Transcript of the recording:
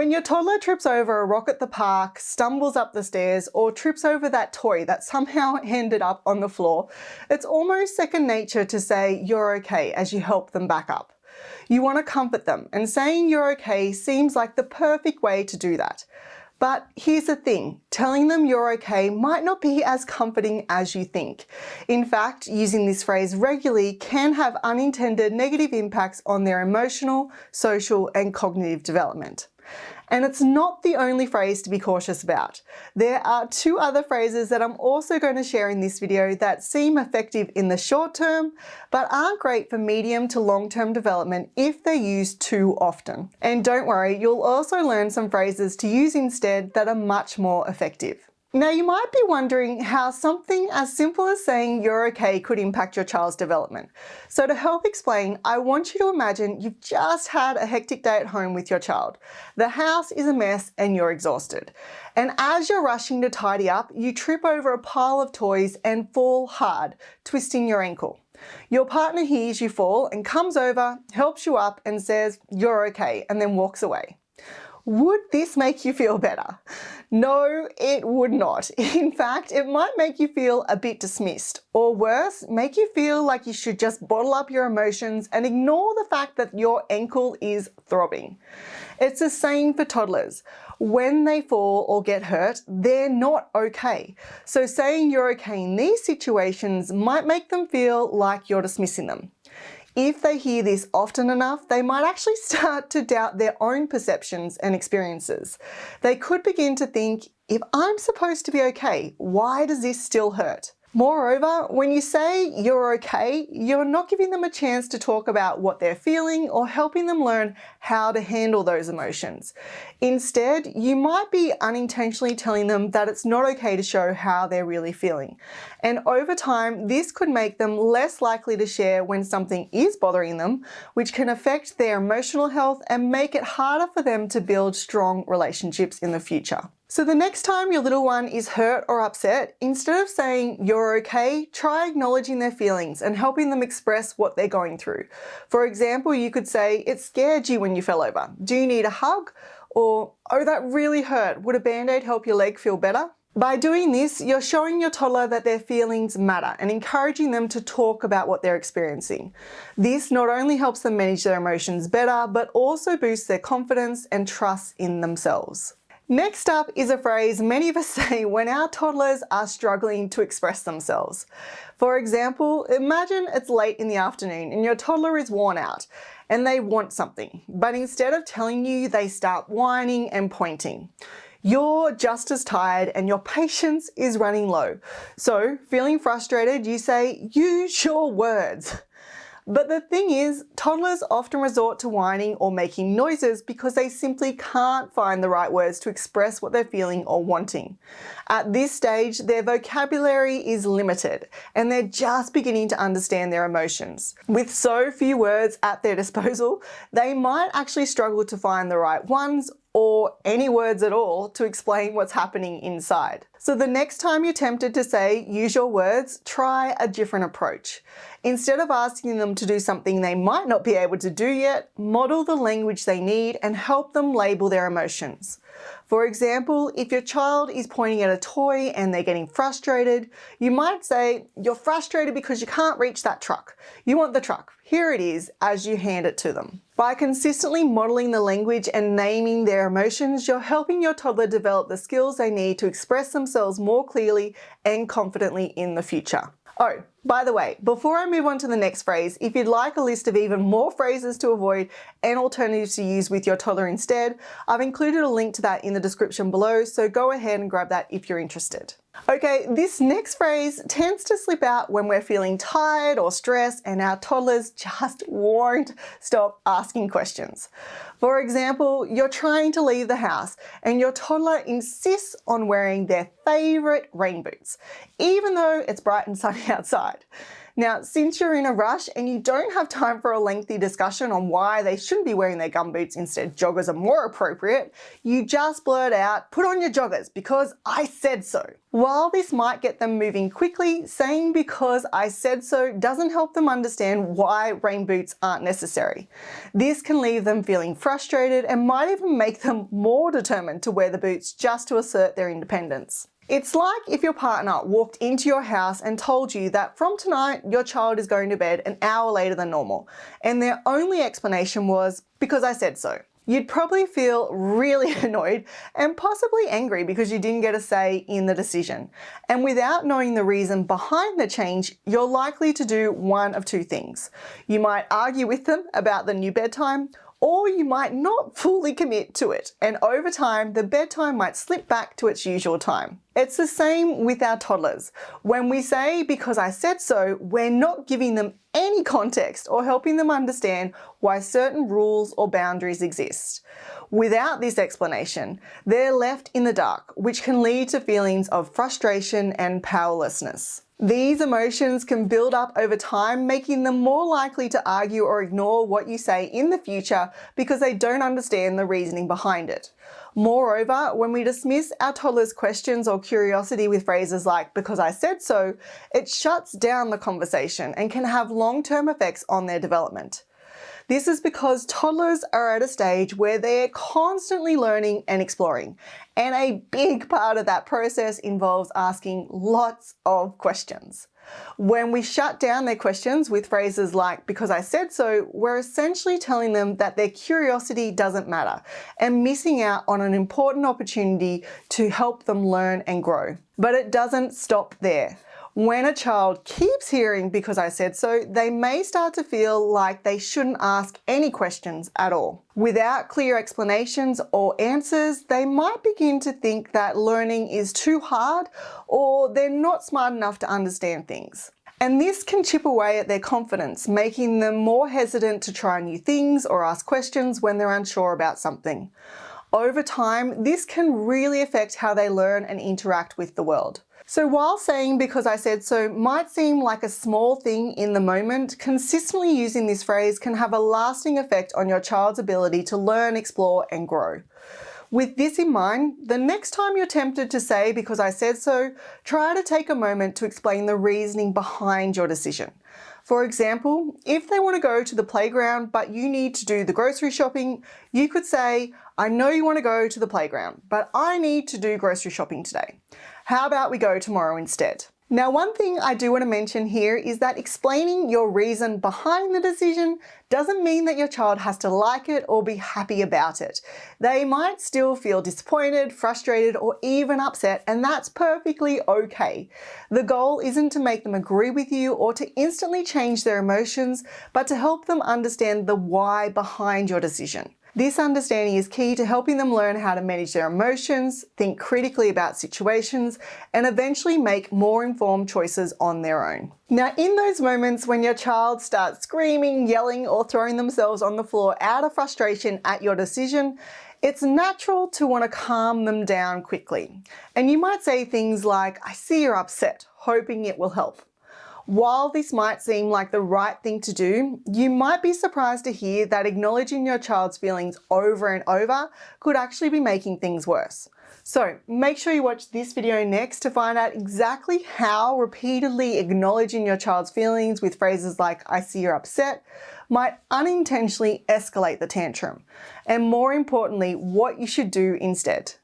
When your toddler trips over a rock at the park, stumbles up the stairs, or trips over that toy that somehow ended up on the floor, it's almost second nature to say you're okay as you help them back up. You want to comfort them, and saying you're okay seems like the perfect way to do that. But here's the thing, telling them you're okay might not be as comforting as you think. In fact, using this phrase regularly can have unintended negative impacts on their emotional, social, and cognitive development. And it's not the only phrase to be cautious about. There are two other phrases that I'm also going to share in this video that seem effective in the short term, but aren't great for medium to long-term development if they're used too often. And don't worry, you'll also learn some phrases to use instead that are much more effective. Now, you might be wondering how something as simple as saying you're okay could impact your child's development. So to help explain, I want you to imagine you've just had a hectic day at home with your child. The house is a mess and you're exhausted. And as you're rushing to tidy up, you trip over a pile of toys and fall hard, twisting your ankle. Your partner hears you fall and comes over, helps you up and says, "You're okay," and then walks away. Would this make you feel better? No, it would not. In fact, it might make you feel a bit dismissed, or worse, make you feel like you should just bottle up your emotions and ignore the fact that your ankle is throbbing. It's the same for toddlers. When they fall or get hurt, they're not okay. So saying you're okay in these situations might make them feel like you're dismissing them. If they hear this often enough, they might actually start to doubt their own perceptions and experiences. They could begin to think, if I'm supposed to be okay, why does this still hurt? Moreover, when you say you're okay, you're not giving them a chance to talk about what they're feeling or helping them learn how to handle those emotions. Instead, you might be unintentionally telling them that it's not okay to show how they're really feeling. And over time, this could make them less likely to share when something is bothering them, which can affect their emotional health and make it harder for them to build strong relationships in the future. So the next time your little one is hurt or upset, instead of saying you're okay, try acknowledging their feelings and helping them express what they're going through. For example, you could say, "It scared you when you fell over. Do you need a hug?" Or, "Oh, that really hurt. Would a Band-Aid help your leg feel better?" By doing this, you're showing your toddler that their feelings matter and encouraging them to talk about what they're experiencing. This not only helps them manage their emotions better, but also boosts their confidence and trust in themselves. Next up is a phrase many of us say when our toddlers are struggling to express themselves. For example, imagine it's late in the afternoon and your toddler is worn out and they want something, but instead of telling you, they start whining and pointing. You're just as tired and your patience is running low. So, feeling frustrated, you say, "Use your words." But the thing is, toddlers often resort to whining or making noises because they simply can't find the right words to express what they're feeling or wanting. At this stage, their vocabulary is limited and they're just beginning to understand their emotions. With so few words at their disposal, they might actually struggle to find the right ones or any words at all to explain what's happening inside. So the next time you're tempted to say, "Use your words," try a different approach. Instead of asking them to do something they might not be able to do yet, model the language they need and help them label their emotions. For example, if your child is pointing at a toy and they're getting frustrated, you might say, "You're frustrated because you can't reach that truck. You want the truck. Here it is," as you hand it to them. By consistently modeling the language and naming their emotions, you're helping your toddler develop the skills they need to express themselves more clearly and confidently in the future. Oh, by the way, before I move on to the next phrase, if you'd like a list of even more phrases to avoid and alternatives to use with your toddler instead, I've included a link to that in the description below, so go ahead and grab that if you're interested. Okay, this next phrase tends to slip out when we're feeling tired or stressed and our toddlers just won't stop asking questions. For example, you're trying to leave the house and your toddler insists on wearing their favorite rain boots, even though it's bright and sunny outside. Now, since you're in a rush and you don't have time for a lengthy discussion on why they shouldn't be wearing their gumboots, instead joggers are more appropriate, you just blurt out, "Put on your joggers because I said so." While this might get them moving quickly, saying "because I said so" doesn't help them understand why rain boots aren't necessary. This can leave them feeling frustrated and might even make them more determined to wear the boots just to assert their independence. It's like if your partner walked into your house and told you that from tonight your child is going to bed an hour later than normal, and their only explanation was "because I said so." You'd probably feel really annoyed and possibly angry because you didn't get a say in the decision. And without knowing the reason behind the change, you're likely to do one of two things. You might argue with them about the new bedtime, or you might not fully commit to it, and over time the bedtime might slip back to its usual time. It's the same with our toddlers. When we say "because I said so," we're not giving them any context or helping them understand why certain rules or boundaries exist. Without this explanation, they're left in the dark, which can lead to feelings of frustration and powerlessness. These emotions can build up over time, making them more likely to argue or ignore what you say in the future because they don't understand the reasoning behind it. Moreover, when we dismiss our toddlers' questions or curiosity with phrases like "because I said so," it shuts down the conversation and can have long-term effects on their development. This is because toddlers are at a stage where they're constantly learning and exploring, and a big part of that process involves asking lots of questions. When we shut down their questions with phrases like "because I said so," we're essentially telling them that their curiosity doesn't matter and missing out on an important opportunity to help them learn and grow. But it doesn't stop there. When a child keeps hearing "because I said so," they may start to feel like they shouldn't ask any questions at all. Without clear explanations or answers, they might begin to think that learning is too hard or they're not smart enough to understand things. And this can chip away at their confidence, making them more hesitant to try new things or ask questions when they're unsure about something. Over time, this can really affect how they learn and interact with the world. So while saying "because I said so" might seem like a small thing in the moment, consistently using this phrase can have a lasting effect on your child's ability to learn, explore, and grow. With this in mind, the next time you're tempted to say "because I said so," try to take a moment to explain the reasoning behind your decision. For example, if they want to go to the playground but you need to do the grocery shopping, you could say, "I know you want to go to the playground, but I need to do grocery shopping today. How about we go tomorrow instead?" Now, one thing I do want to mention here is that explaining your reason behind the decision doesn't mean that your child has to like it or be happy about it. They might still feel disappointed, frustrated, or even upset, and that's perfectly okay. The goal isn't to make them agree with you or to instantly change their emotions, but to help them understand the why behind your decision. This understanding is key to helping them learn how to manage their emotions, think critically about situations, and eventually make more informed choices on their own. Now, in those moments when your child starts screaming, yelling, or throwing themselves on the floor out of frustration at your decision, it's natural to want to calm them down quickly. And you might say things like, "I see you're upset," hoping it will help. While this might seem like the right thing to do, you might be surprised to hear that acknowledging your child's feelings over and over could actually be making things worse. So make sure you watch this video next to find out exactly how repeatedly acknowledging your child's feelings with phrases like "I see you're upset" might unintentionally escalate the tantrum, and more importantly, what you should do instead.